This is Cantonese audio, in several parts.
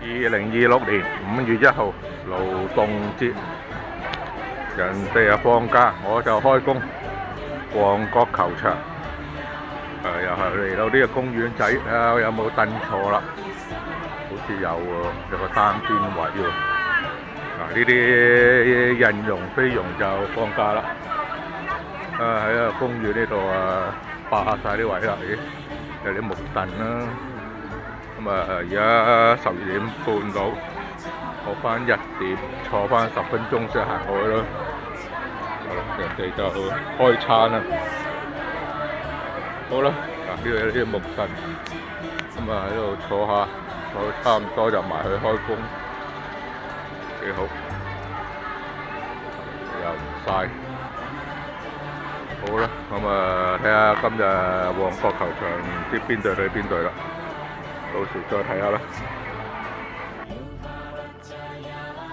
2026年5月1號勞動節，人哋放假，我就開工。旺角球場，又係嚟到呢個公園仔，睇下有冇凳坐啦。好似有喎，有個單邊位喎。呢啲印傭菲傭就放假啦。喺個公園呢度霸晒啲位啦，有啲木凳啦。咁而家12點半到，我翻1點，坐翻10分鐘先行過去咯。人哋就開餐啦。好啦，呢度有啲木凳，咁喺度坐下，坐到差唔多就埋去開工，幾好，又唔曬。好啦，咁睇下今日旺角球場唔知邊隊對邊隊啦，到時再睇下啦。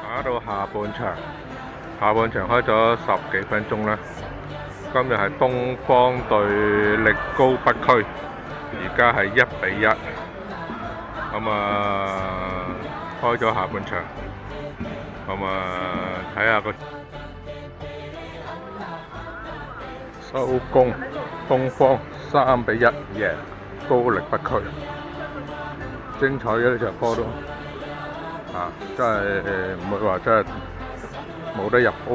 打到下半場開咗10幾分鐘啦。今日係東方對力高北區，而家係1比1。開咗下半場，睇下個收工，東方3比1贏高力北區，精彩嘅呢場波都真係唔會話真係冇得入波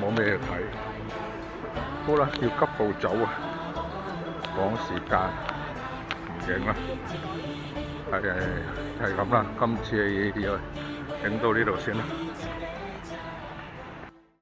冇咩睇。好啦，要急步走啊！趕時間唔影啦，係咁啦。今次要影到呢度先啦。